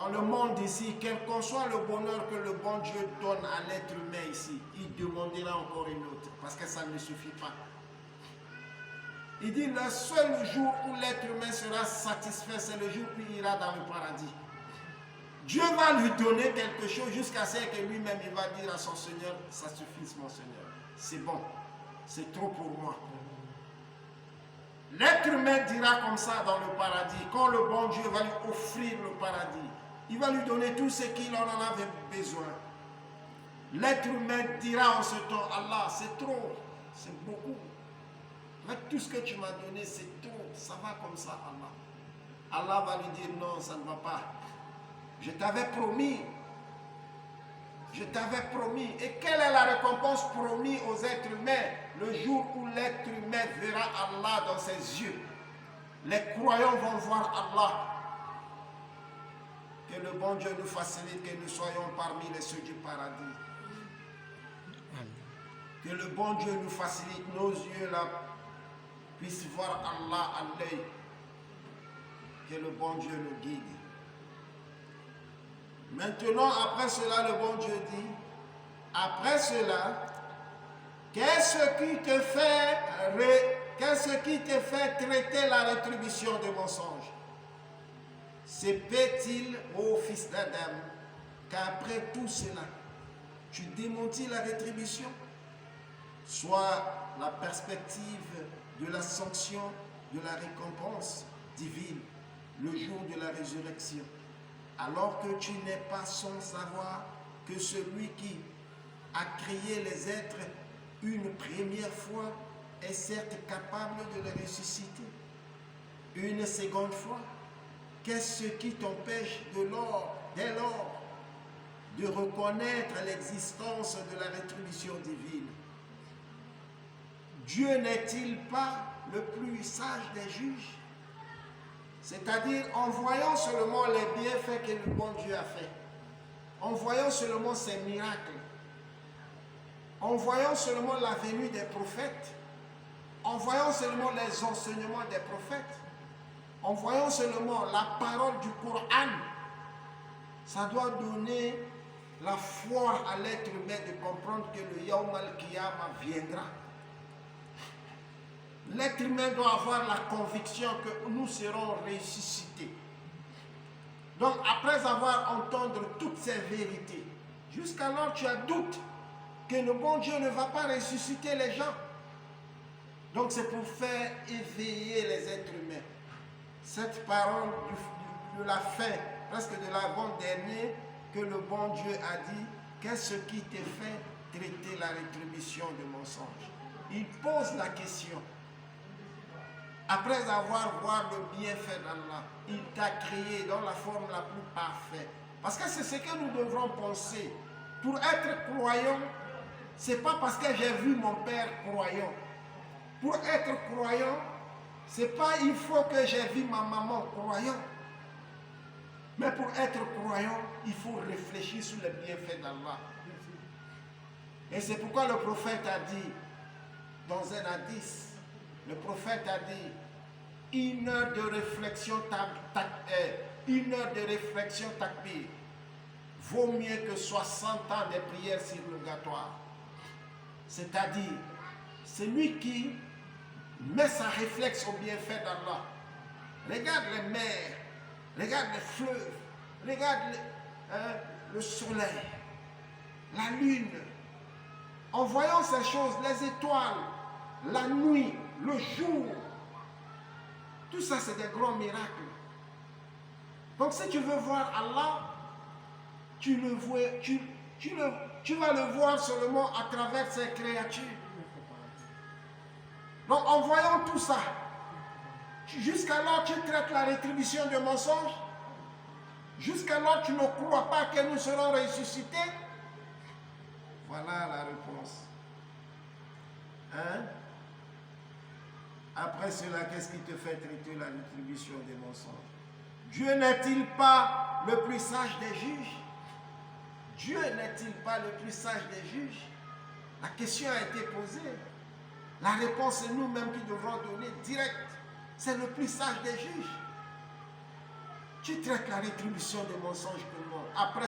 Dans le monde ici, quel qu'en soit le bonheur que le bon Dieu donne à l'être humain ici, il demandera encore une autre, parce que ça ne suffit pas. Il dit, le seul jour où l'être humain sera satisfait, c'est le jour où il ira dans le paradis. Dieu va lui donner quelque chose jusqu'à ce que lui-même, il va dire à son Seigneur, ça suffit mon Seigneur, c'est bon, c'est trop pour moi. L'être humain dira comme ça dans le paradis, quand le bon Dieu va lui offrir le paradis, il va lui donner tout ce qu'il en avait besoin. L'être humain dira en ce temps, Allah, c'est trop, c'est beaucoup. Avec tout ce que tu m'as donné, c'est trop, ça va comme ça, Allah. Allah va lui dire, non, ça ne va pas. Je t'avais promis. Je t'avais promis. Et quelle est la récompense promise aux êtres humains? Le jour où l'être humain verra Allah dans ses yeux. Les croyants vont voir Allah. Que le bon Dieu nous facilite, que nous soyons parmi les ceux du paradis. Que le bon Dieu nous facilite, nos yeux là puissent voir Allah à l'œil. Que le bon Dieu nous guide. Maintenant, après cela, le bon Dieu dit, après cela, qu'est-ce qui te fait traiter la rétribution de mensonge? C'est peut-il, ô fils d'Adam, qu'après tout cela, tu démentis la rétribution, soit la perspective de la sanction, de la récompense divine, le jour de la résurrection, alors que tu n'es pas sans savoir que celui qui a créé les êtres une première fois est certes capable de les ressusciter une seconde fois. Qu'est-ce qui t'empêche dès lors de reconnaître l'existence de la rétribution divine? Dieu n'est-il pas le plus sage des juges? C'est-à-dire en voyant seulement les bienfaits que le bon Dieu a fait, en voyant seulement ses miracles, en voyant seulement la venue des prophètes, en voyant seulement les enseignements des prophètes, en voyant seulement la parole du Coran, ça doit donner la foi à l'être humain de comprendre que le Yawm al-Qiyamah viendra. L'être humain doit avoir la conviction que nous serons ressuscités. Donc après avoir entendu toutes ces vérités, jusqu'alors tu as doute que le bon Dieu ne va pas ressusciter les gens. Donc c'est pour faire éveiller les êtres humains. Cette parole de la fin, presque de l'avant-dernier, que le bon Dieu a dit, qu'est-ce qui te fait traiter la rétribution de mensonge? Il pose la question. Après avoir vu le bienfait d'Allah, il t'a créé dans la forme la plus parfaite. Parce que c'est ce que nous devrons penser. Pour être croyant, ce n'est pas parce que j'ai vu mon père croyant. Pour être croyant, ce n'est pas il faut que j'ai vu ma maman croyant. Mais pour être croyant, il faut réfléchir sur le bienfait d'Allah. Et c'est pourquoi le prophète a dit, dans un hadith, le prophète a dit, une heure de réflexion takbir vaut mieux que 60 ans de prières surrogatoires. C'est-à-dire, celui qui met sa réflexe au bienfait d'Allah, regarde les mers, regarde les fleuves, regarde le soleil, la lune. En voyant ces choses, les étoiles, la nuit, le jour, tout ça c'est des grands miracles. Donc si tu veux voir Allah, tu vas le voir seulement à travers ses créatures. Donc en voyant tout ça, jusqu'alors tu traites la rétribution de mensonge, jusqu'alors tu ne crois pas que nous serons ressuscités. Voilà la réponse. Hein? Après cela, qu'est-ce qui te fait traiter la rétribution des mensonges? Dieu n'est-il pas le plus sage des juges? Dieu n'est-il pas le plus sage des juges? La question a été posée. La réponse est nous-mêmes qui devrons donner direct. C'est le plus sage des juges. Tu traites la rétribution des mensonges comment? Après